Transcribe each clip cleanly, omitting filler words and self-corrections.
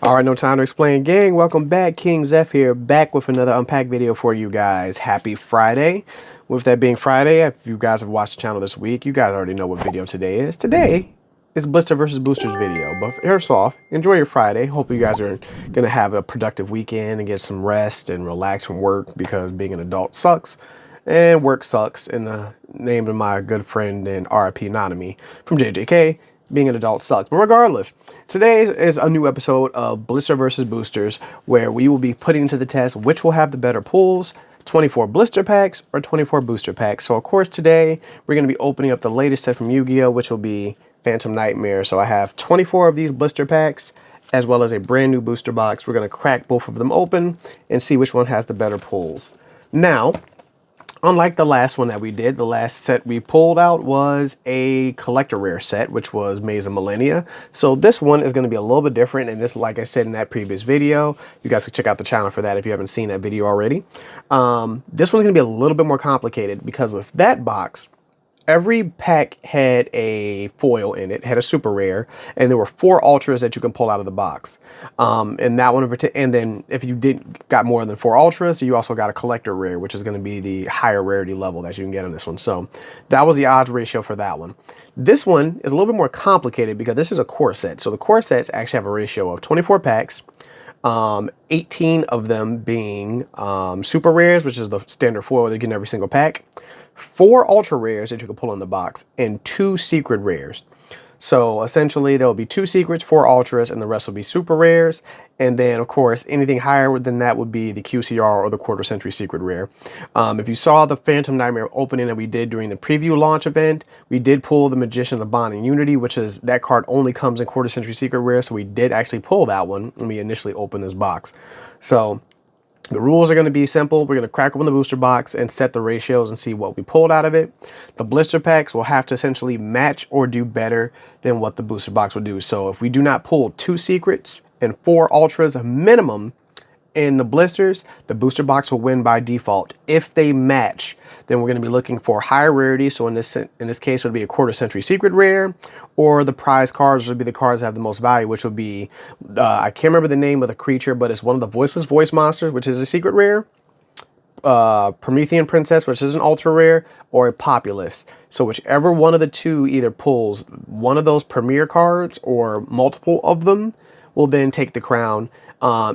All right, no time to explain, gang. Welcome back. KingXeph here, back with another unpack video for you guys. Happy Friday. With that being Friday, if you guys have watched the channel this week, you guys already know what video today is. Today is Blister versus Boosters video. But first off, enjoy your Friday. Hope you guys are going to have a productive weekend and get some rest and relax from work, because being an adult sucks. And work sucks, in the name of my good friend and RIP Nanami from JJK. Being an adult sucks. But regardless, today is a new episode of Blister versus Boosters, where we will be putting to the test which will have the better pulls, 24 blister packs or 24 booster packs. So of course today we're going to be opening up the latest set from Yu-Gi-Oh, which will be Phantom Nightmare. So I have 24 of these blister packs as well as a brand new booster box. We're going to crack both of them open and see which one has the better pulls. Now, unlike the last one that we did, the last set we pulled out was a collector rare set, which was Maze of Millennia. So this one is going to be a little bit different. And this, like I said in that previous video, you guys can check out the channel for that if you haven't seen that video already. This one's going to be a little bit more complicated, because with that box, every pack had a foil in it, had a super rare, and there were 4 ultras that you can pull out of the box. And that one in particular, and then if you got more than 4 ultras, you also got a collector rare, which is going to be the higher rarity level that you can get on this one. So that was the odds ratio for that one. This one is a little bit more complicated because this is a core set. So the core sets actually have a ratio of 24 packs. 18 of them being super rares, which is the standard foil that you get in every single pack, 4 ultra rares that you can pull in the box, and 2 secret rares. So essentially there will be 2 secrets, 4 ultras, and the rest will be super rares. And then of course anything higher than that would be the QCR or the quarter century secret rare. If you saw the Phantom Nightmare opening that we did during the preview launch event, we did pull the Magician of Bond and Unity, which is, that card only comes in quarter century secret rare. So we did actually pull that one when we initially opened this box. So the rules are going to be simple. We're going to crack open the booster box and set the ratios and see what we pulled out of it. The blister packs will have to essentially match or do better than what the booster box would do. So if we do not pull 2 secrets and 4 ultras minimum in the blisters, the booster box will win by default. If they match, then we're going to be looking for higher rarity. So in this case, it would be a quarter century secret rare, or the prize cards would be the cards that have the most value, which would be, I can't remember the name of the creature, but it's one of the voiceless voice monsters, which is a secret rare, Promethean Princess, which is an ultra rare, or a Populist. So whichever one of the two either pulls one of those premier cards or multiple of them will then take the crown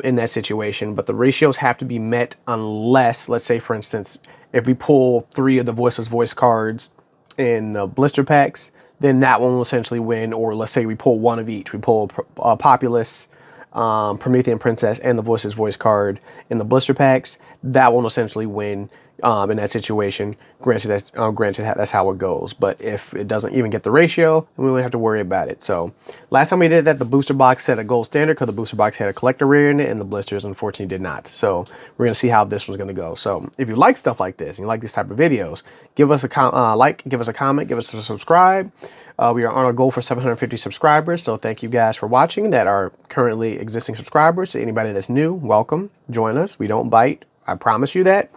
in that situation. But the ratios have to be met unless, let's say for instance, if we pull 3 of the voiceless voice cards in the blister packs, then that one will essentially win. Or let's say we pull 1 of each. We pull Populist, Promethean Princess, and the voiceless voice card in the blister packs. That one will essentially win in that situation. Granted, that's how it goes. But if it doesn't even get the ratio, then we won't have to worry about it. So last time we did that, the booster box set a gold standard because the booster box had a collector rare in it, and the blisters unfortunately did not. So we're going to see how this one's going to go. So if you like stuff like this and you like these type of videos, give us a like, give us a comment, give us a subscribe. We are on a goal for 750 subscribers. So thank you guys for watching that are currently existing subscribers. To anybody that's new, welcome, join us. We don't bite, I promise you that.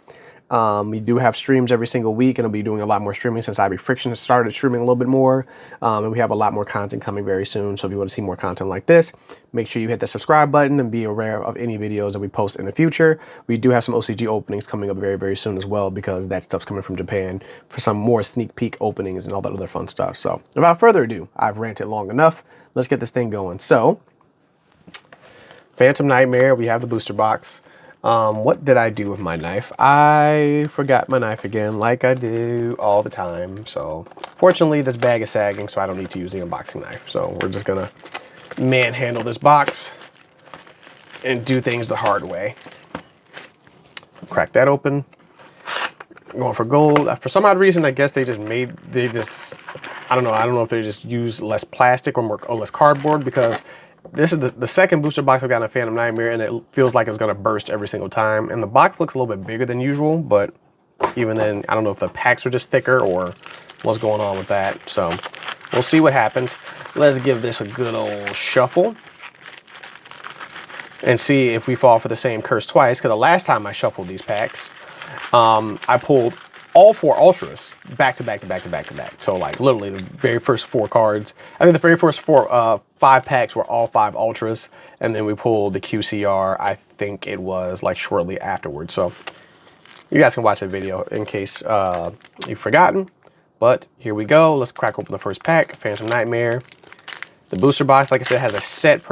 We do have streams every single week, and I'll be doing a lot more streaming since IB Friction has started streaming a little bit more. And we have a lot more content coming very soon. So if you want to see more content like this, make sure you hit the subscribe button and be aware of any videos that we post in the future. We do have some OCG openings coming up very, very soon as well, because that stuff's coming from Japan for some more sneak peek openings and all that other fun stuff. So without further ado, I've ranted long enough. Let's get this thing going. So Phantom Nightmare, we have the booster box. What did I do with my knife? I forgot my knife again, like I do all the time. So fortunately this bag is sagging, so I don't need to use the unboxing knife. So we're just gonna manhandle this box and do things the hard way. Crack that open. Going for gold. For some odd reason, I guess I don't know if they just use less plastic or less cardboard, because this is the second booster box I've got in Phantom Nightmare, and it feels like it's going to burst every single time. And the box looks a little bit bigger than usual, but even then, I don't know if the packs are just thicker or what's going on with that. So we'll see what happens. Let's give this a good old shuffle and see if we fall for the same curse twice, because the last time I shuffled these packs, I pulled all 4 ultras back to back to back to back to back. So like literally the very first 4 cards, I think the very first 5 packs were all 5 ultras, and then we pulled the QCR. I think it was like shortly afterwards. So you guys can watch that video in case you've forgotten. But here we go. Let's crack open the first pack. Phantom Nightmare. The booster box, like I said, has a set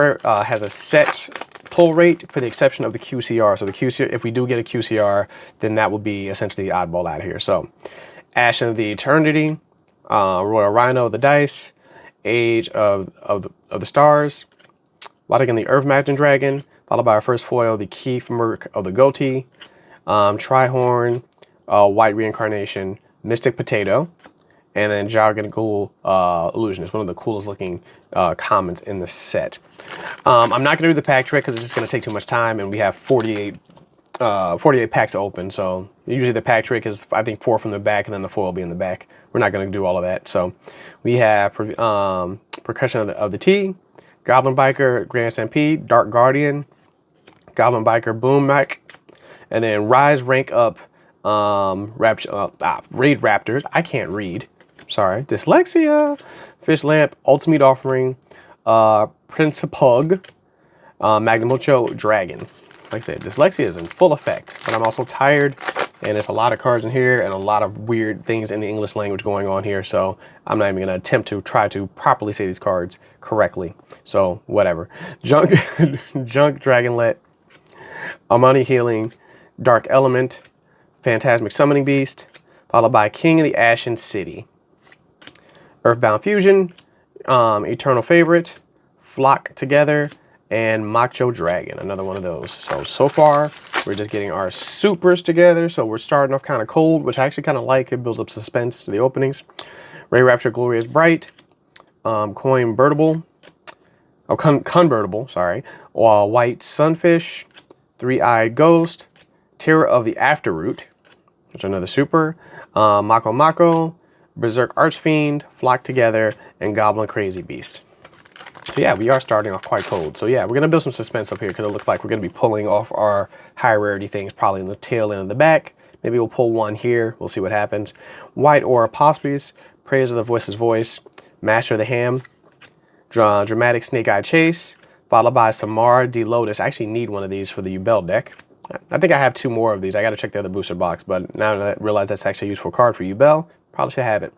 pull rate for the exception of the QCR. So the QCR, if we do get a QCR, then that will be essentially the oddball out here. So Ashen of the Eternity, Royal Rhino of the Dice, Age of the Stars, Wadigan the Earth Magic Dragon, followed by our first foil, the Keith Merc of the Goatee, Trihorn, White Reincarnation, Mystic Potato, and then Jargon Ghoul Illusionist, one of the coolest looking commons in the set. I'm not going to do the pack trick because it's just going to take too much time, and we have 48 packs open. So usually the pack trick is, I think, 4 from the back, and then the foil will be in the back. We're not going to do all of that. So we have Percussion of the T, Goblin Biker, Grand Stampede, Dark Guardian, Goblin Biker, Boom Mac, and then Rise Rank Up, Raid Raptors. I can't read. Sorry. Dyslexia, Fish Lamp, Ultimate Offering, Principug, Magnamucho Dragon. Like I said, dyslexia is in full effect, but I'm also tired, and there's a lot of cards in here and a lot of weird things in the English language going on here, so I'm not even going to attempt to try to properly say these cards correctly. So, whatever. Junk Dragonlet, Amani Healing, Dark Element, Phantasmic Summoning Beast, followed by King of the Ashen City, Earthbound Fusion, Eternal Favorite, Flock Together, and Macho Dragon, another one of those. So far, we're just getting our supers together. So we're starting off kind of cold, which I actually kind of like. It builds up suspense to the openings. Ray Rapture Glorious Bright, Convertible, sorry. White Sunfish, Three-Eyed Ghost, Terror of the Afterroot, which is another super, Mako Mako, Berserk Archfiend, Flock Together, and Goblin Crazy Beast. So yeah, we are starting off quite cold. So yeah, we're going to build some suspense up here because it looks like we're going to be pulling off our high rarity things probably in the tail end of the back. Maybe we'll pull one here. We'll see what happens. White Aura Pospies, Praise of the Voice's Voice, Master of the Ham, Dramatic Snake-Eye Chase, followed by Samara D. Lotus. I actually need one of these for the Yubel deck. I think I have 2 more of these. I got to check the other booster box, but now that I realize that's actually a useful card for Yubel, probably should have it.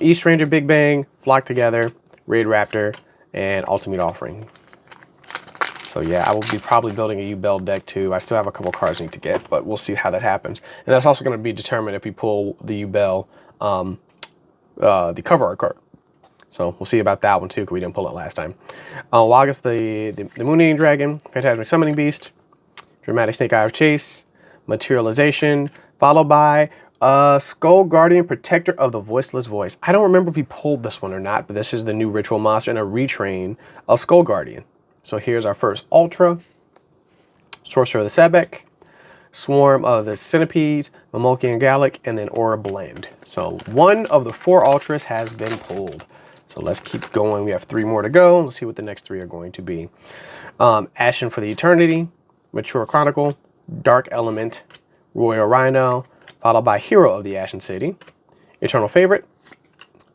East Ranger Big Bang, Flock Together, Raid Raptor, and Ultimate Offering. So yeah, I will be probably building a Yubel deck too. I still have a couple cards I need to get, but we'll see how that happens. And that's also going to be determined if we pull the Yubel, the cover art card. So we'll see about that one too, because we didn't pull it last time. August, the Moon Eating Dragon, Phantasmic Summoning Beast, Dramatic Snake-Eye Chase, Materialization, followed by Skull Guardian, Protector of the Voiceless Voice. I don't remember if we pulled this one or not, but this is the new ritual monster and a retrain of Skull Guardian. So here's our first Ultra, Sorcerer of the Sebek, Swarm of the Centipedes, Mamolkian Gallic, and then Aura Blend. So one of the 4 Ultras has been pulled. So let's keep going. We have 3 more to go. Let's see what the next 3 are going to be. Ashen for the Eternity, Mature Chronicle, Dark Element, Royal Rhino, followed by Hero of the Ashen City, Eternal Favorite,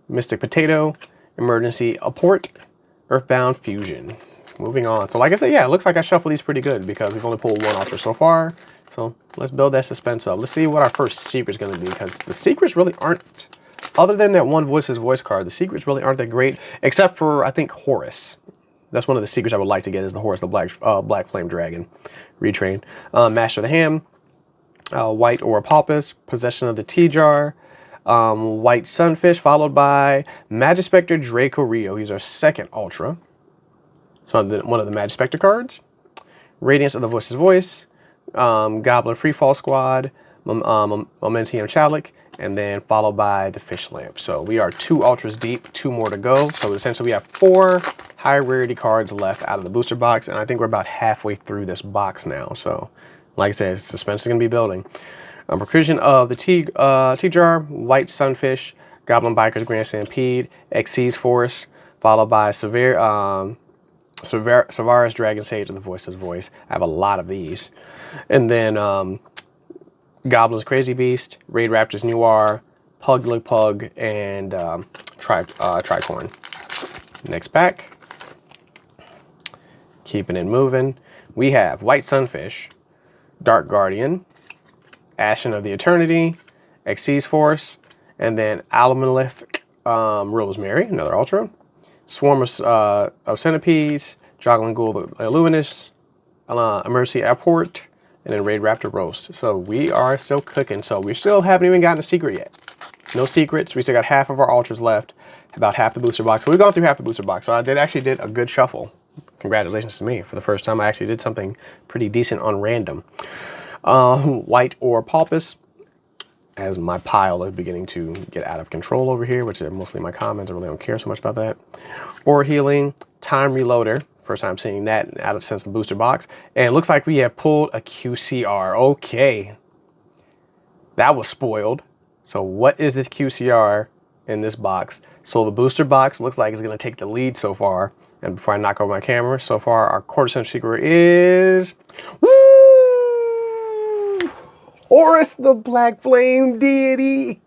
Mystic Potato, Emergency Apport, Earthbound Fusion. Moving on. So like I said, yeah, it looks like I shuffled these pretty good because we've only pulled 1 Ultra so far. So let's build that suspense up. Let's see what our first secret's going to be, because the secrets really aren't, other than that one Voice's Voice card, the secrets really aren't that great, except for, I think, Horus. That's one of the secrets I would like to get, is the Horus, the Black Flame Dragon retrain. Master of the Ham, White Aura Palpus, Possession of the T-Jar, White Sunfish, followed by Magispector Draco Rio. He's our second Ultra. So one of the Magispector cards. Radiance of the Voice's Voice, Goblin Freefall Squad, Momentium Chalic, and then followed by the Fish Lamp. So we are 2 Ultras deep, 2 more to go. So essentially we have 4 high rarity cards left out of the booster box, and I think we're about halfway through this box now. So like I said, suspense is going to be building. Percussion of the T-Jar, White Sunfish, Goblin Bikers Grand Stampede, Xyz Force, followed by Savaris Dragon Sage of the Voice's Voice. I have a lot of these. And then Goblin's Crazy Beast, Raid Raptors Noir, Pug, and Tricorn. Next pack. Keeping it moving. We have White Sunfish, Dark Guardian, Ashen of the Eternity, Xyz Force, and then Alamelith Rosemary, another Ultra. Swarm of Centipedes, Joggling Ghoul Luminous, Emergency Airport, and then Raid Raptor Roast. So we are still cooking. So we still haven't even gotten a secret yet. No secrets. We still got half of our Ultras left, about half the booster box. So we've gone through half the booster box. So I actually did a good shuffle. Congratulations to me. For the first time, I actually did something pretty decent on random. White or Pulpus, as my pile is beginning to get out of control over here, which are mostly my comments. I really don't care so much about that. Or Healing, Time Reloader. First time seeing that out of since the booster box. And it looks like we have pulled a QCR. Okay. That was spoiled. So what is this QCR in this box? So the booster box looks like it's going to take the lead so far. And before I knock over my camera, so far our quarter-century secret is... Woo! Horus the Black Flame Deity.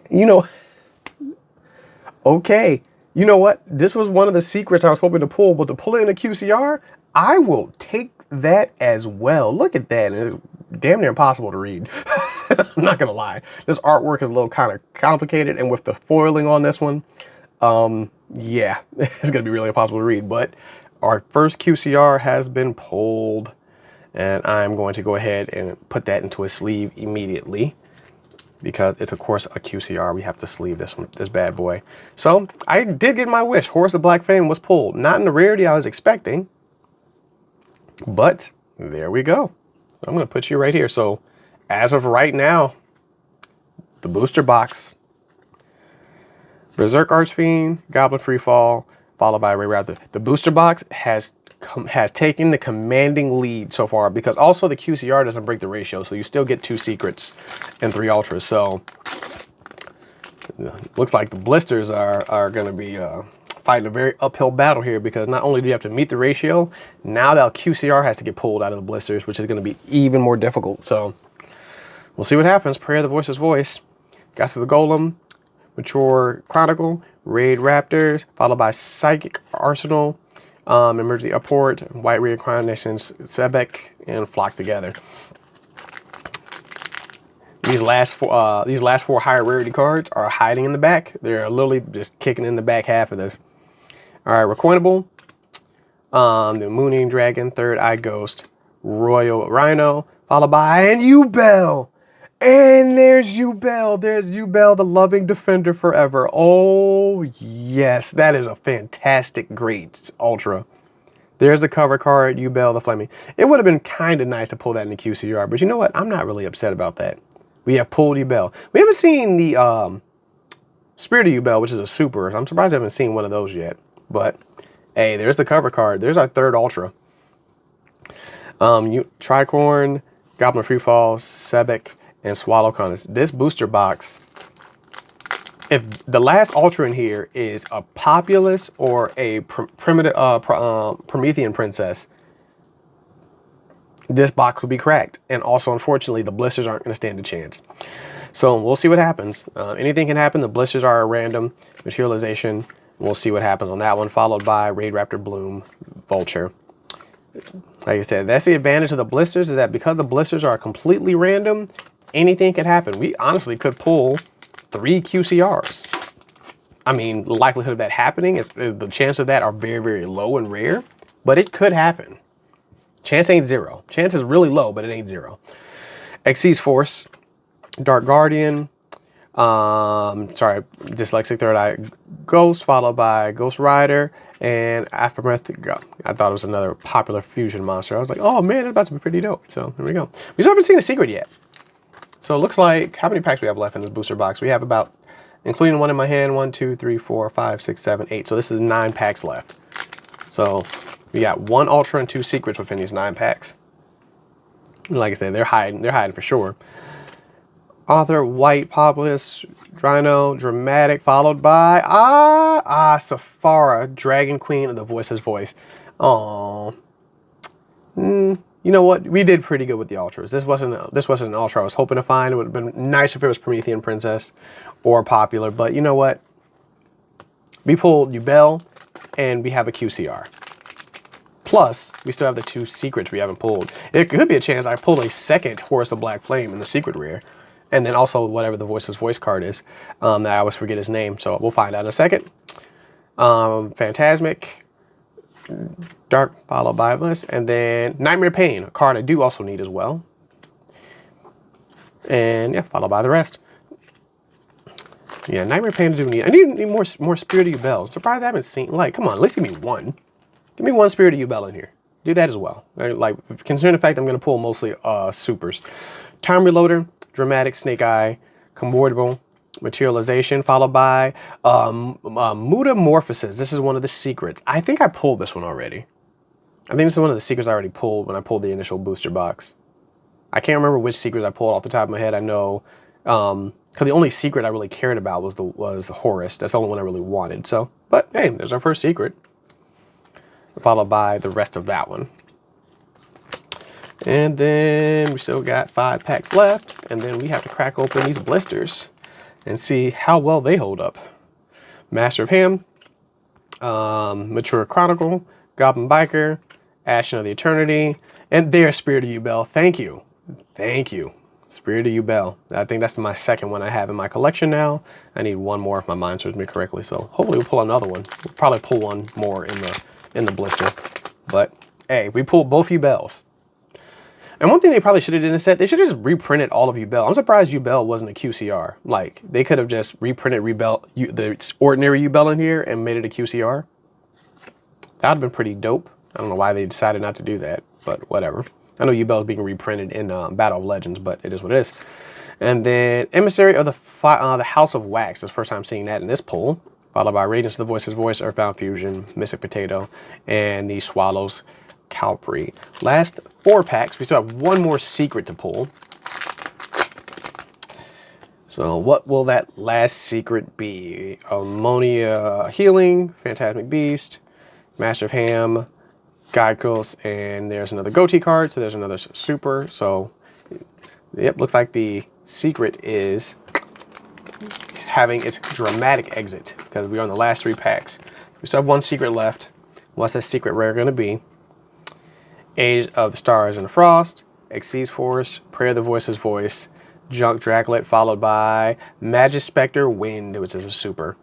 You know, okay. You know what? This was one of the secrets I was hoping to pull, but to pull it in a QCR, I will take that as well. Look at that. It's damn near impossible to read. I'm not going to lie. This artwork is a little kind of complicated, and with the foiling on this one, yeah, it's going to be really impossible to read. But our first QCR has been pulled. And I'm going to go ahead and put that into a sleeve immediately because it's, of course, a QCR. We have to sleeve this one, this bad boy. So I did get my wish. Horus the Black Flame was pulled. Not in the rarity I was expecting, but there we go. I'm going to put you right here. So as of right now, the booster box, Berserk Archfiend, Goblin Freefall, followed by Ray Raptor. The booster box has taken the commanding lead so far because also the QCR doesn't break the ratio, so you still get 2 secrets and 3 ultras. So looks like the blisters are going to be fighting a very uphill battle here because not only do you have to meet the ratio, now that QCR has to get pulled out of the blisters, which is going to be even more difficult. So we'll see what happens. Prayer the Voice's Voice, Gas of the Golem, Mature Chronicle, Raid Raptors, followed by Psychic Arsenal, Emergency Apport, White Reincarnations, Sebek, and Flock Together. These last 4 higher rarity cards are hiding in the back. They're literally just kicking in the back half of this. All right, Recoinable, the Mooning Dragon, Third Eye Ghost, Royal Rhino, followed by Yubel. And there's Yubel. There's Yubel, the Loving Defender Forever. Oh, yes. That is a fantastic, great Ultra. There's the cover card, Yubel, the Flaming. It would have been kind of nice to pull that in the QCR, but you know what? I'm not really upset about that. We have pulled Yubel. We haven't seen the Spirit of Yubel, which is a super. I'm surprised I haven't seen one of those yet. But, hey, there's the cover card. There's our 3rd Ultra. Tricorn, Goblin Freefall, Sebek, and Swallowcon. This booster box, if the last Ultra in here is a Populous or a primitive Promethean Princess, this box will be cracked. And also, unfortunately, the blisters aren't going to stand a chance. So we'll see what happens. Anything can happen. The blisters are a random materialization. We'll see what happens on that one, followed by Raid Raptor Bloom, Vulture. Like I said, that's the advantage of the blisters, is that because the blisters are completely random, anything can happen. We honestly could pull 3 QCRs. I mean, the likelihood of that happening, the chance of that are very, very low and rare, but it could happen. Chance ain't 0. Chance is really low, but it ain't 0. Xyz Force, Dark Guardian, Dyslexic Third Eye Ghost, followed by Ghost Rider, and Aftermath. I thought it was another popular fusion monster. I was like, oh man, it's about to be pretty dope. So here we go. We still haven't seen a secret yet. So it looks like, how many packs do we have left in this booster box? We have about, including one in my hand, 1, 2, 3, 4, 5, 6, 7, 8. So this is 9 packs left. So we got 1 Ultra and 2 secrets within these 9 packs. Like I said, they're hiding for sure. Author, White, Populous, Drino, Dramatic, followed by, Safara, Dragon Queen of the Voice's Voice. Aww. You know what? We did pretty good with the Ultras. This wasn't an Ultra I was hoping to find. It would have been nice if it was Promethean Princess or Popular, but you know what? We pulled Yubel, and we have a QCR. Plus, we still have the 2 secrets we haven't pulled. It could be a chance I pull a second Horus of Black Flame in the secret rare. And then also whatever the Voiceless Voice card is. That I always forget his name, so we'll find out in a second. Phantasmic, Dark followed by this, and then Nightmare Pain, a card I do also need as well. And yeah, followed by the rest. Yeah, Nightmare Pain I do need. I need more Spirit of Yubel. I'm surprised I haven't seen, like, come on, at least give me one. Give me one Spirit of Yubel in here. Do that as well. Like, considering the fact I'm going to pull mostly supers. Time Reloader, Dramatic Snake Eye, Convertible, Materialization, followed by Mutamorphosis. This is one of the secrets. I think I pulled this one already. I think this is one of the secrets I already pulled when I pulled the initial booster box. I can't remember which secrets I pulled off the top of my head. I know, because the only secret I really cared about was Horus. That's the only one I really wanted. So, but hey, there's our first secret. Followed by the rest of that one. And then we still got 5 packs left. And then we have to crack open these blisters and see how well they hold up. Master of Ham, Mature Chronicle, Goblin Biker, Ashen of the Eternity, and there's Spirit of Yubel. Thank you. Thank you. Spirit of Yubel. I think that's my second one I have in my collection now. I need one more if my mind serves me correctly. So hopefully we'll pull another one. We'll probably pull one more in the blister. But hey, we pulled both Yubels. And one thing they probably should have done in this set, they should have just reprinted all of Yubel. I'm surprised Yubel wasn't a QCR. Like, they could have just reprinted the ordinary Yubel in here and made it a QCR. That would have been pretty dope. I don't know why they decided not to do that, but whatever. I know Yubel is being reprinted in Battle of Legends, but it is what it is. And then Emissary of the House of Wax. That's the first time seeing that in this pull. Followed by Radiance of the Voiceless Voice, Earthbound Fusion, Mystic Potato, and the Swallows Calpri. Last 4 packs. We still have one more secret to pull. So what will that last secret be? Ammonia Healing, Phantasmic Beast, Master of Ham, Guidecles, and there's another Goatee card, so there's another super. So, yep, looks like the secret is having its dramatic exit because we're on the last 3 packs. We still have one secret left. What's that secret rare going to be? Age of the Stars and the Frost, Xyz Force, Prayer of the Voiceless Voice, Junk Draclet, followed by Magic Spectre Wind, which is a super.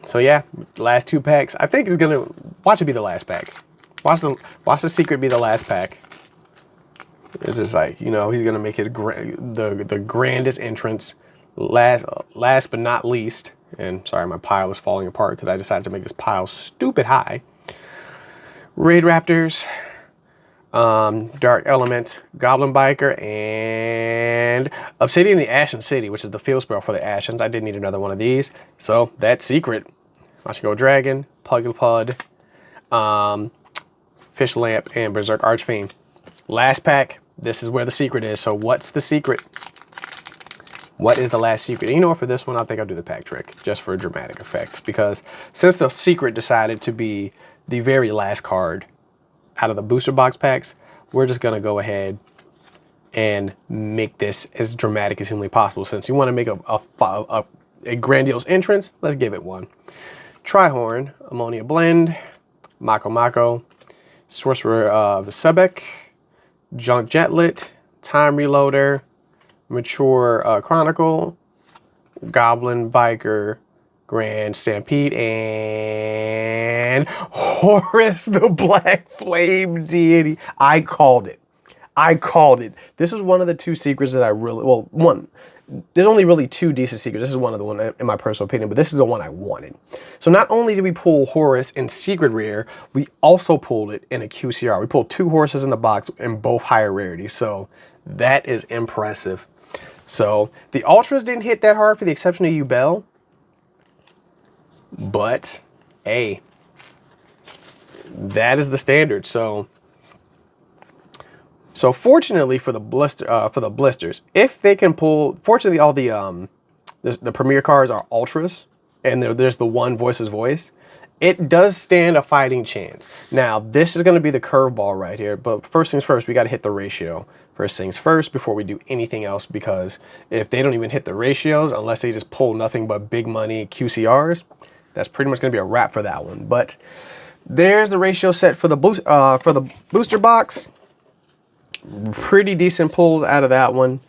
So yeah, the last 2 packs. I think it's going to, watch it be the last pack. Watch the secret be the last pack. It's just like, you know, he's going to make his the grandest entrance. Last but not least, and sorry, my pile is falling apart because I decided to make this pile stupid high. Raid Raptors, Dark Element, Goblin Biker, and Obsidian the Ashen City, which is the field spell for the Ashens. I did need another one of these. So that's secret. Watch Go Dragon, Pugglipud, Fish Lamp, and Berserk Archfiend. Last pack. This is where the secret is. So what's the secret? What is the last secret? And you know what, for this one, I think I'll do the pack trick just for a dramatic effect. Because since the secret decided to be the very last card out of the booster box packs, we're just going to go ahead and make this as dramatic as humanly possible. Since you want to make a grandiose entrance, let's give it one. Trihorn, Ammonia Blend, Mako Mako, Sorcerer of the Sebek, Junk Jetlet, Time Reloader, Mature Chronicle, Goblin Biker, Grand Stampede, and Horus the Black Flame Deity. I called it. I called it. This was one of the 2 secrets that I really, well, one. There's only really 2 decent secrets. This is one of the ones in my personal opinion, but this is the one I wanted. So not only did we pull Horus in secret rare, we also pulled it in a QCR. We pulled 2 Horuses in the box in both higher rarities. So that is impressive. So the Ultras didn't hit that hard for the exception of Yubel. But, hey, that is the standard. So fortunately for the blisters, if they can pull, fortunately all the premier cards are ultras, and there's the one Voiceless Voice. It does stand a fighting chance. Now this is going to be the curveball right here, but first things first, we got to hit the ratio. First things first before we do anything else, because if they don't even hit the ratios, unless they just pull nothing but big money QCRs, that's pretty much going to be a wrap for that one. But There's the ratio set for the booster box. Pretty decent pulls out of that one.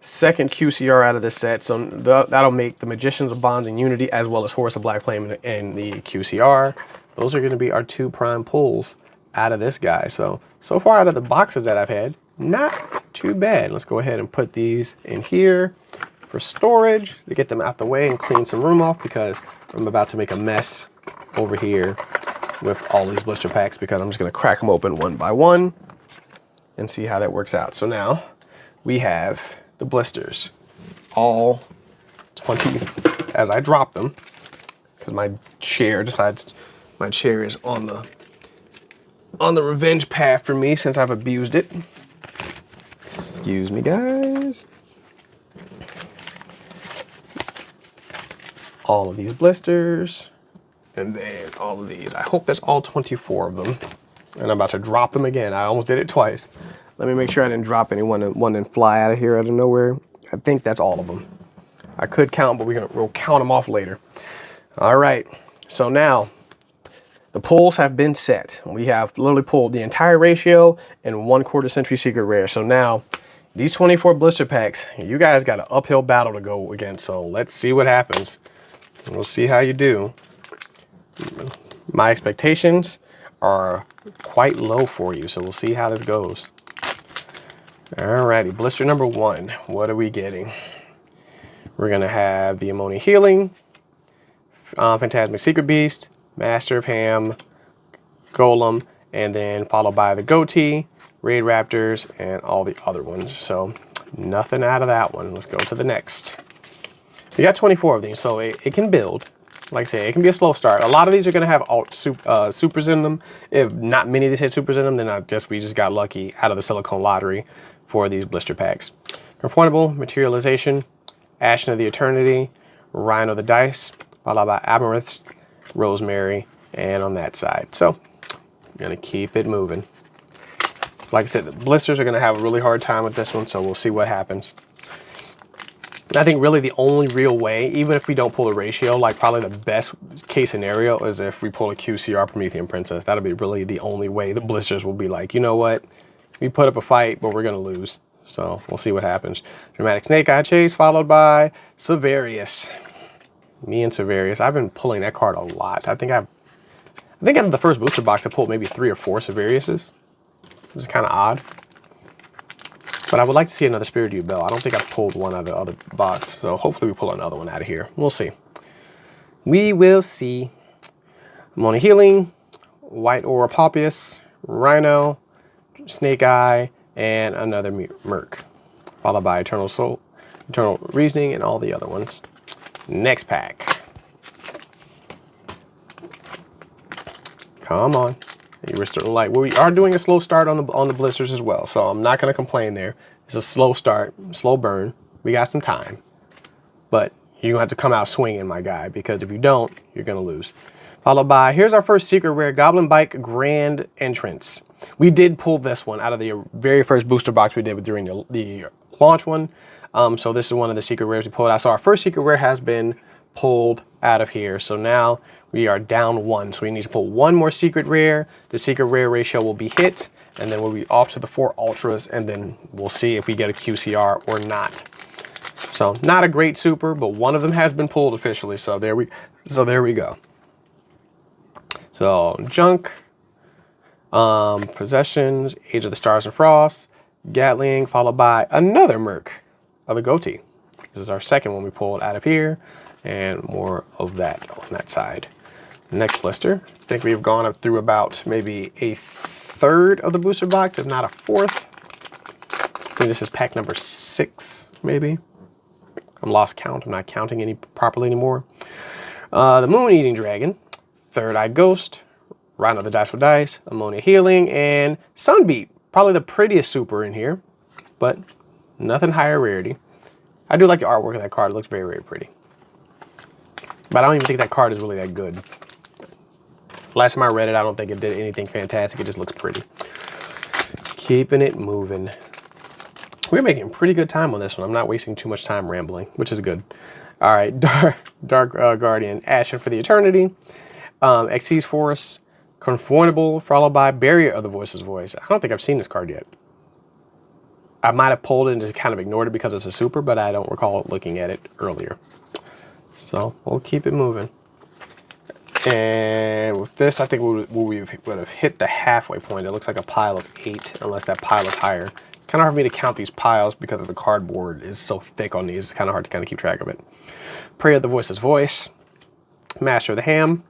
Second QCR out of this set, so that'll make the Magicians of Bonds and Unity, as well as Horus of Black Flame and the QCR. Those are going to be our 2 prime pulls out of this guy. So far out of the boxes that I've had, not too bad. Let's go ahead and put these in here for storage to get them out the way and clean some room off, because I'm about to make a mess over here with all these blister packs, because I'm just going to crack them open one by one and see how that works out. So now we have the blisters, all 20 as I drop them, because my chair decides my chair is on the revenge path for me since I've abused it. Excuse me, guys. All of these blisters, and then all of these. I hope that's all 24 of them. And I'm about to drop them again. I almost did it twice. Let me make sure I didn't drop anyone and fly out of here out of nowhere. I think that's all of them. I could count, but we'll count them off later. All right. So now the pulls have been set. We have literally pulled the entire ratio and 1/4 century secret rare. So now these 24 blister packs, you guys got an uphill battle to go against. So let's see what happens. We'll see how you do. My expectations are quite low for you, so we'll see how this goes. Alrighty, blister number 1. What are we getting? We're gonna have the Ammonia Healing, Phantasmic Secret Beast, Master of Ham, Golem, and then followed by the Goatee, Raid Raptors, and all the other ones. So nothing out of that one. Let's go to the next. We got 24 of these, so it can build. Like I say, it can be a slow start. A lot of these are going to have supers in them. If not many of these had supers in them, then we just got lucky out of the Silicone Lottery for these blister packs. Conformable, Materialization, Ashen of the Eternity, Rhino the Dice, followed by Amaryllis, Rosemary, and on that side. So, I'm going to keep it moving. Like I said, the blisters are going to have a really hard time with this one, so we'll see what happens. I think really the only real way, even if we don't pull a ratio, like probably the best case scenario is if we pull a QCR Promethean Princess. That'll be really the only way the blisters will be like, you know what, we put up a fight, but we're going to lose. So we'll see what happens. Dramatic Snake Eye Chase, followed by Severius. Me and Severius. I've been pulling that card a lot. I think I'm the first booster box I pulled maybe 3 or 4 Severiuses. It was kind of odd. But I would like to see another Spirit Yubel. I don't think I've pulled one out of the other box, so hopefully we pull another one out of here. We'll see. We will see. Ammonia Healing, White Aura Paupius, Rhino, Snake Eye, and another Merc. Followed by Eternal Soul, Eternal Reasoning, and all the other ones. Next pack. Come on. We're starting light. We are doing a slow start on the blisters as well, so I'm not going to complain there. It's a slow start, slow burn. We got some time, but you're going to have to come out swinging, my guy, because if you don't, you're going to lose. Followed by, here's our first secret rare, Goblin Bike Grand Entrance. We did pull this one out of the very first booster box we did during the launch one. So this is one of the secret rares we pulled out. So our first secret rare has been pulled out of here. So now we are down 1. So we need to pull 1 more secret rare. The secret rare ratio will be hit, and then we'll be off to the 4 ultras, and then we'll see if we get a QCR or not. So not a great super, but one of them has been pulled officially. So there we go. So Junk, Possessions, Age of the Stars and Frost, Gatling, followed by another Merc of the Goatee. This is our second one we pulled out of here, and more of that on that side. Next blister. I think we've gone up through about maybe a third of the booster box, if not a fourth. I think this is pack number 6, maybe. I'm lost count. I'm not counting properly anymore. The Moon Eating Dragon, Third Eye Ghost, Rhino the Dice for Dice, Ammonia Healing, and Sunbeat. Probably the prettiest super in here, but nothing higher rarity. I do like the artwork of that card. It looks very, very pretty. But I don't even think that card is really that good. Last time I read it, I don't think it did anything fantastic. It just looks pretty. Keeping it moving. We're making pretty good time on this one. I'm not wasting too much time rambling, which is good. All right, Dark Guardian, Ashen for the Eternity, Xyz Force, Conformable, followed by Barrier of the Voice's Voice. I don't think I've seen this card yet. I might have pulled it and just kind of ignored it because it's a super, but I don't recall looking at it earlier. So we'll keep it moving. And with this, I think we would have hit the halfway point. It looks like a pile of 8, unless that pile is higher. It's kind of hard for me to count these piles because of the cardboard is so thick on these. It's kind of hard to kind of keep track of it. Prayer of the Voice's Voice. Master of the Ham.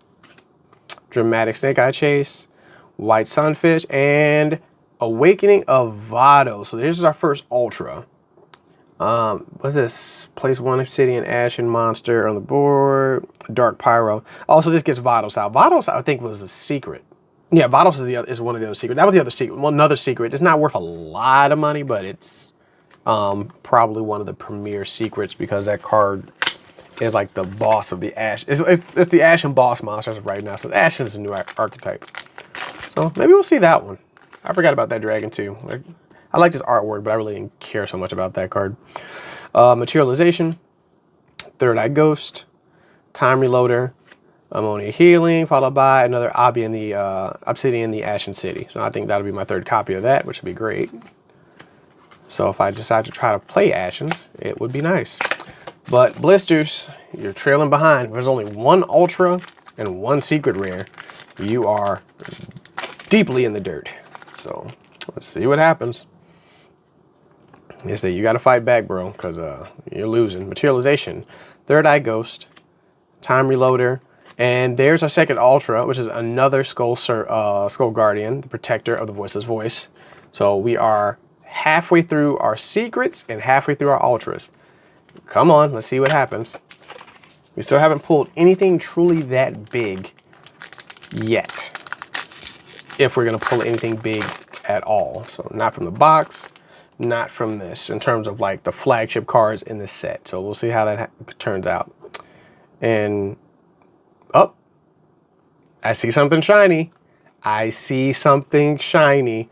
Dramatic Snake Eye Chase. White Sunfish. And Awakening of Vado. So this is our first Ultra. What's this? Place 1 Obsidian Ashen Monster on the board. Dark Pyro. Also, this gets Vados out. Vados, I think, was a secret. Yeah, Vados is one of the other secrets. That was the other secret. Well, another secret. It's not worth a lot of money, but it's probably one of the premier secrets because that card is like the boss of the Ash. It's the Ashen boss monsters right now. So the Ashen is a new archetype. So maybe we'll see that one. I forgot about that dragon too. I like this artwork, but I really didn't care so much about that card. Materialization, Third Eye Ghost, Time Reloader, Ammonia Healing, followed by another Obsidian in the Ashen City. So I think that'll be my third copy of that, which would be great. So if I decide to try to play Ashens, it would be nice. But Blisters, you're trailing behind. There's only one Ultra and one Secret Rare. You are deeply in the dirt. So let's see what happens. They say you got to fight back, bro, because you're losing. Materialization, Third Eye Ghost, Time Reloader, and there's our second Ultra, which is another Skull Guardian, the Protector of the Voiceless Voice. So we are halfway through our secrets and halfway through our Ultras. Come on, let's see what happens. We still haven't pulled anything truly that big yet. If we're going to pull anything big at all. So not from the box. Not from this in terms of like the flagship cards in this set. So we'll see how that turns out. And I see something shiny. I see something shiny.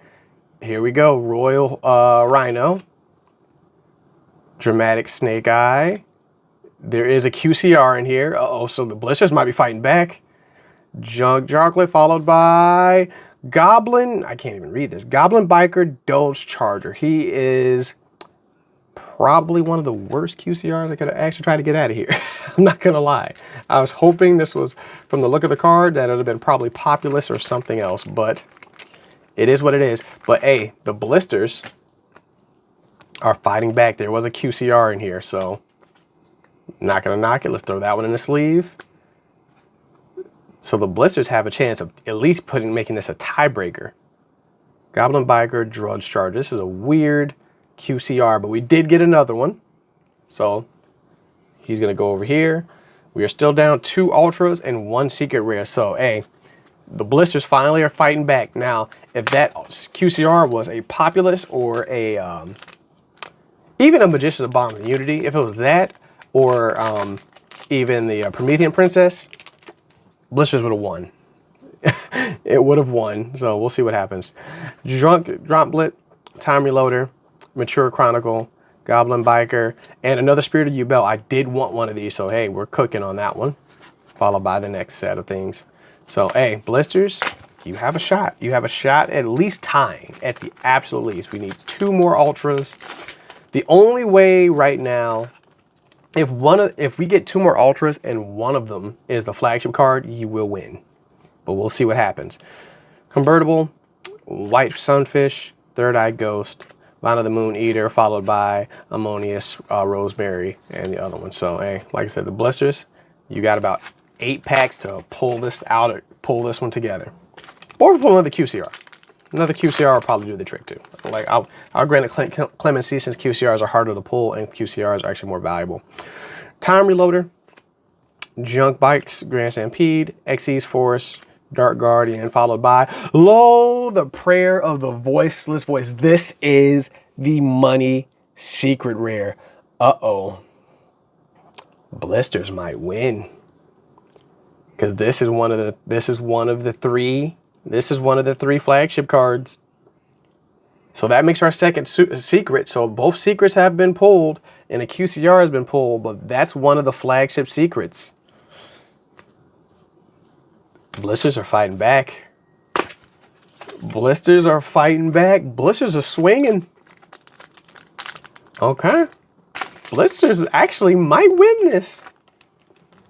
Here we go. Royal Rhino. Dramatic Snake Eye. There is a QCR in here. Uh-oh, so the Blisters might be fighting back. Junk Chocolate followed by Goblin, I can't even read this. Goblin Biker Doge Charger. He is probably one of the worst QCRs I could have actually tried to get out of here. I'm not going to lie. I was hoping this was, from the look of the card, that it would have been probably Populous or something else, but it is what it is. But hey, the Blisters are fighting back. There was a QCR in here, so not going to knock it. Let's throw that one in the sleeve. So the Blisters have a chance of at least making this a tiebreaker. Goblin Biker, Drudge Charge. This is a weird QCR, but we did get another one. So he's going to go over here. We are still down 2 Ultras and 1 Secret Rare. So, hey, the Blisters finally are fighting back. Now, if that QCR was a Populous or a, even a Magician's Abominable Immunity, if it was that, or even the Promethean Princess, Blisters would have won. It would have won. So we'll see what happens. Dromplet, Time Reloader, Mature Chronicle, Goblin Biker, and another Spirit of Yubel. I did want one of these, so hey, we're cooking on that one. Followed by the next set of things. So hey, Blisters, you have a shot. You have a shot at least tying, at the absolute least. We need 2 more Ultras. The only way right now, if we get 2 more Ultras and one of them is the flagship card, you will win. But we'll see what happens. Convertible, White Sunfish, Third Eye Ghost, Line of the Moon Eater, followed by Ammonious Rosemary and the other one. So hey, like I said, the Blisters, you got about 8 packs to pull this out, or pull this one together. Or pull another QCR. Another QCR will probably do the trick too. Like I'll grant a clemency since QCRs are harder to pull and QCRs are actually more valuable. Time Reloader, Junk Bikes, Grand Stampede, Xyz Force, Dark Guardian, followed by Lo, the Prayer of the Voiceless Voice. This is the money secret rare. Uh-oh. Blisters might win. Because this is one of the 3 flagship cards. So that makes our second secret. So both secrets have been pulled and a QCR has been pulled, but that's one of the flagship secrets. Blisters are fighting back. Blisters are fighting back. Blisters are swinging. Okay. Blisters actually might win this.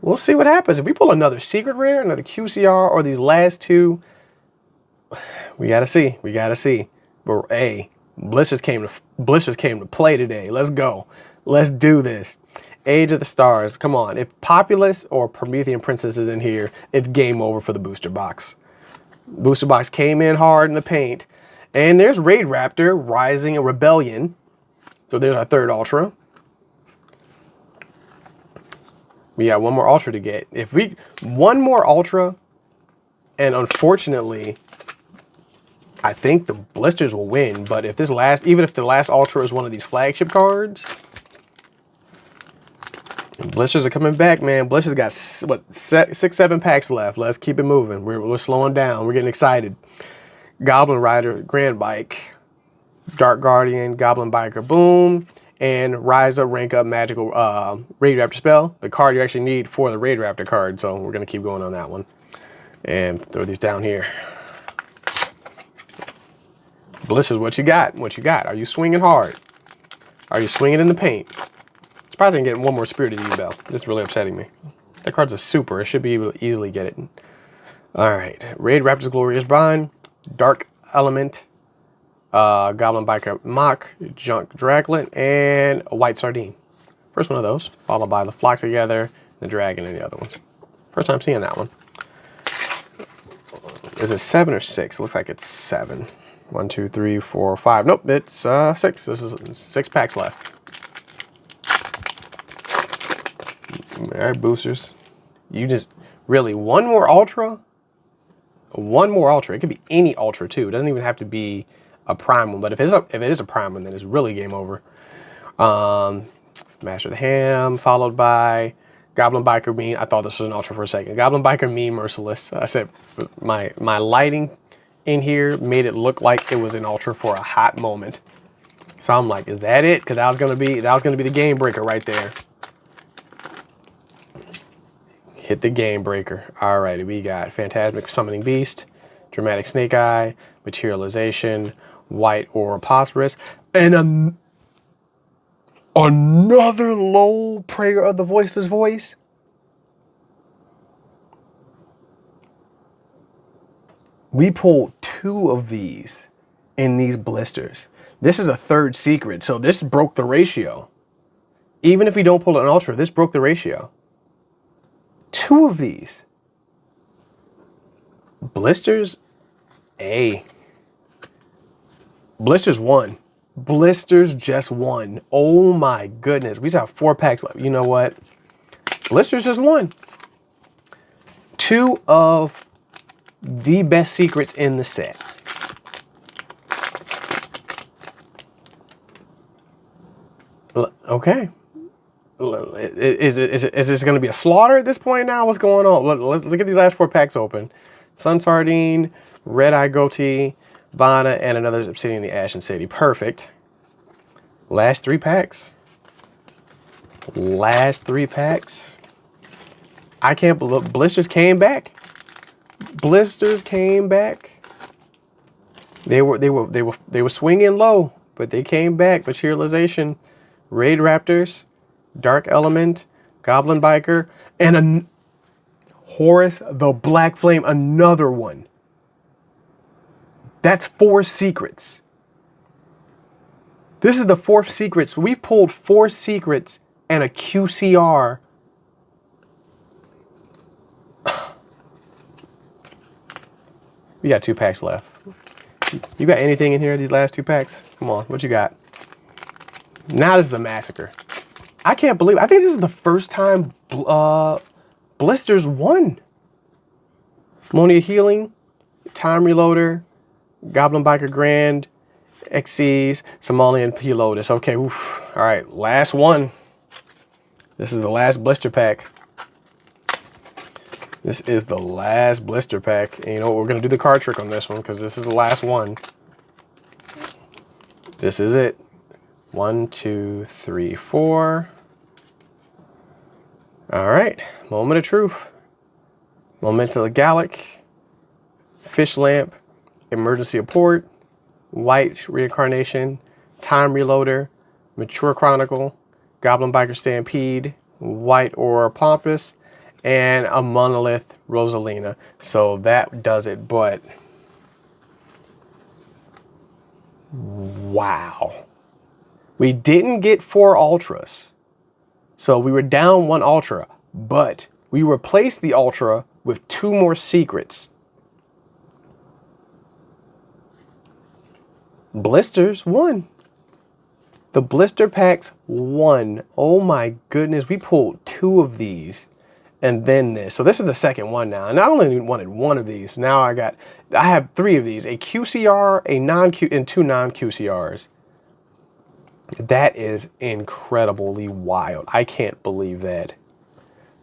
We'll see what happens. If we pull another secret rare, another QCR, or these last two, we gotta see. We gotta see. But hey, Blisters came to play today. Let's go. Let's do this. Age of the Stars. Come on. If Populous or Promethean Princess is in here, it's game over for the booster box. Booster box came in hard in the paint. And there's Raid Raptor, Rising and Rebellion. So there's our third Ultra. We got one more Ultra to get. One more Ultra, and unfortunately, I think the Blisters will win. But if even if the last Ultra is one of these flagship cards, Blisters are coming back, man. Blisters got, what, 6, 7 packs left. Let's keep it moving. We're slowing down. We're getting excited. Goblin Rider, Grand Bike, Dark Guardian, Goblin Biker, boom. And Rise Up, Rank Up, Magical Raid Raptor spell. The card you actually need for the Raid Raptor card. So we're going to keep going on that one. And throw these down here. Blisters, what you got? What you got? Are you swinging hard? Are you swinging in the paint? Surprised I didn't get one more Spirited Yubel. This is really upsetting me. That card's a super. I should be able to easily get it. All right. Raid Raptor's Glorious Bind. Dark Element. Goblin Biker Mock, Junk Draglet, and a White Sardine. First one of those, followed by the Flock Together, the Dragon, and the other ones. First time seeing that one. Is it 7 or 6? It looks like it's 7. 1, 2, 3, 4, 5. Nope, it's 6. This is 6 packs left. All right, boosters. You just really one more Ultra. One more Ultra. It could be any Ultra too. It doesn't even have to be a prime one, but if it is a prime one, then it's really game over. Master of the Ham, followed by Goblin Biker Mean. I thought this was an Ultra for a second. Goblin Biker Mean Merciless. I said my lighting in here made it look like it was an Ultra for a hot moment. So I'm like, is that it? Because that was gonna be the game breaker right there. Hit the game breaker. All right, we got Phantasmic Summoning Beast, Dramatic Snake Eye, Materialization, White Ouroboros, and another low Prayer of the Voiceless Voice. We pulled 2 of these in these blisters. This is a third secret, so this broke the ratio. Even if we don't pull an Ultra, this broke the ratio. 2 of these. Blisters, Blisters won. Blisters just won. Oh my goodness. We still have 4 packs left. You know what? Blisters just won. 2 of the best secrets in the set. Okay. Is this going to be a slaughter at this point now? What's going on? Let's get these last 4 packs open. Sun Sardine, Red Eye Goatee, Vana, and another Obsidian the Ashen City. Perfect. Last 3 packs. Last 3 packs. I can't believe Blisters came back. Blisters came back. They were swinging low, but they came back. Materialization, Raid Raptors, Dark Element, Goblin Biker, and a Horus the Black Flame, another one. That's 4 secrets. This is the 4th secret. So we pulled 4 secrets and a QCR. We got 2 packs left. You got anything in here, these last 2 packs? Come on, what you got? Now this is a massacre. I can't believe, I think this is the first time Blisters won. Monia Healing, Time Reloader, Goblin Biker Grand, Xyz, Somalian P. Lotus. Okay, oof. All right, last one. This is the last blister pack. This is the last blister pack. And you know what? We're going to do the card trick on this one because this is the last one. This is it. 1, 2, 3, 4. All right. Moment of Truth. Moment of the Gallic. Fish Lamp. Emergency Abort, White Reincarnation, Time Reloader, Mature Chronicle, Goblin Biker Stampede, White Aura Pompous, and a Monolith Rosalina. So that does it, but wow. We didn't get 4 Ultras. So we were down 1 Ultra, but we replaced the Ultra with 2 more secrets. Blisters won. The blister packs won. Oh my goodness, we pulled 2 of these and then this. So this is the second one now. And I only wanted 1 of these. Now I have 3 of these, a QCR, a non-Q, and 2 non-QCRs. That is incredibly wild. I can't believe that.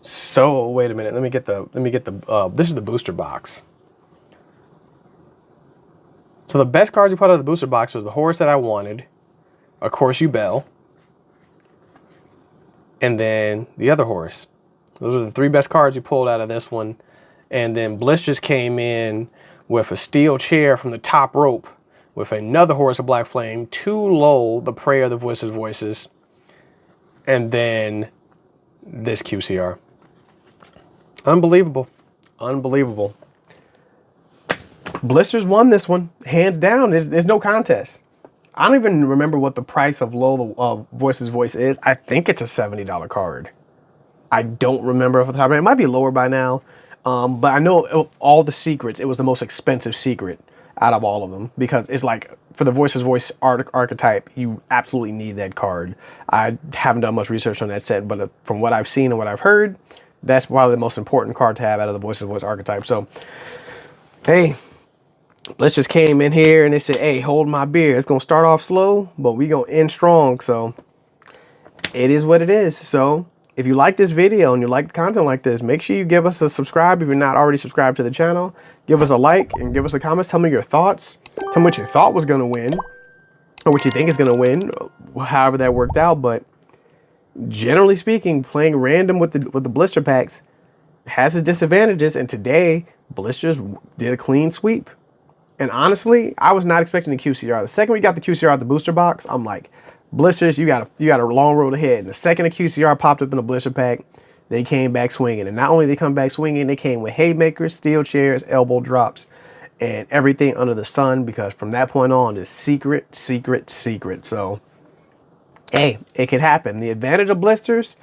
So wait a minute. Let me get the. This is the booster box. So the best cards we pulled out of the booster box was the horse that I wanted, of course, Yubel, and then the other horse. Those are the 3 best cards we pulled out of this one. And then Blisters came in with a steel chair from the top rope, with another horse of Black Flame, 2 Lowell, the Prayer of the Voices, and then this QCR. Unbelievable. Unbelievable. Blisters won this one, hands down. There's no contest. I don't even remember what the price of Lowell Voice is. I think it's a $70 card. I don't remember off the top of my head. It might be lower by now. But I know all the secrets, it was the most expensive secret out of all of them, because it's like, for the Voice archetype, you absolutely need that card. I haven't done much research on that set, but from what I've seen and what I've heard, that's probably the most important card to have out of the Voice archetype. So, hey, Blisters came in here and they said, hey, hold my beer. It's going to start off slow, but we going to end strong. So it is what it is. So if you like this video and you like content like this, make sure you give us a subscribe if you're not already subscribed to the channel. Give us a like and give us a comment. Tell me your thoughts. Tell me what you thought was going to win, or what you think is going to win, however that worked out. But generally speaking, playing random with the blister packs has its disadvantages. And today, Blisters did a clean sweep. And honestly, I was not expecting the QCR. The second we got the QCR out the booster box, I'm like, Blisters, you got a long road ahead. And the second the QCR popped up in a blister pack, they came back swinging. And not only they come back swinging, they came with haymakers, steel chairs, elbow drops, and everything under the sun. Because from that point on, it's secret. So, hey, it could happen. The advantage of Blisters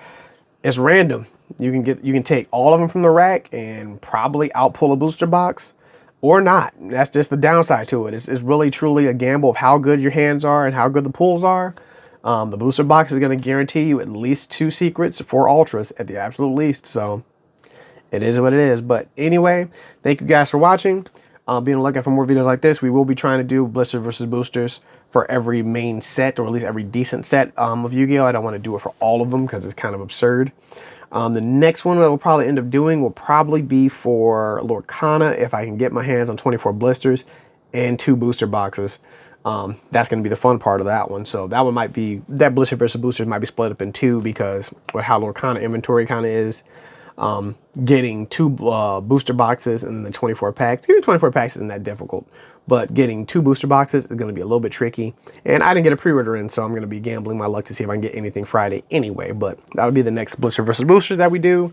is random. You can take all of them from the rack and probably outpull a booster box. Or not. That's just the downside to it. It's really truly a gamble of how good your hands are and how good the pulls are. The booster box is going to guarantee you at least 2 secrets, 4 ultras at the absolute least. So it is what it is. But anyway, thank you guys for watching. Be on the lookout for more videos like this. We will be trying to do Blisters versus boosters for every main set, or at least every decent set of Yu-Gi-Oh! I don't want to do it for all of them because it's kind of absurd. The next one that we'll probably end up doing will probably be for Lorcana, if I can get my hands on 24 blisters and 2 booster boxes. That's going to be the fun part of that one. So that one might be, that blister versus boosters might be split up in 2, because with how Lorcana inventory kind of is, getting 2 booster boxes and then 24 packs. Getting 24 packs isn't that difficult, but getting 2 booster boxes is going to be a little bit tricky. And I didn't get a pre-order in, so I'm going to be gambling my luck to see if I can get anything Friday anyway. But that'll be the next blister versus boosters that we do.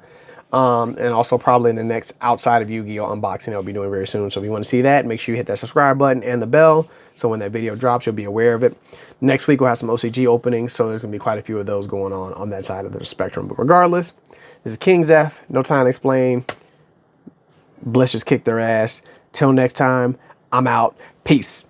And also probably in the next outside of Yu-Gi-Oh! Unboxing I'll be doing very soon. So if you want to see that, make sure you hit that subscribe button and the bell, so when that video drops, you'll be aware of it. Next week we'll have some OCG openings, so there's going to be quite a few of those going on that side of the spectrum. But regardless, this is KingXeph. No time to explain. Blisters kick their ass. Till next time, I'm out. Peace.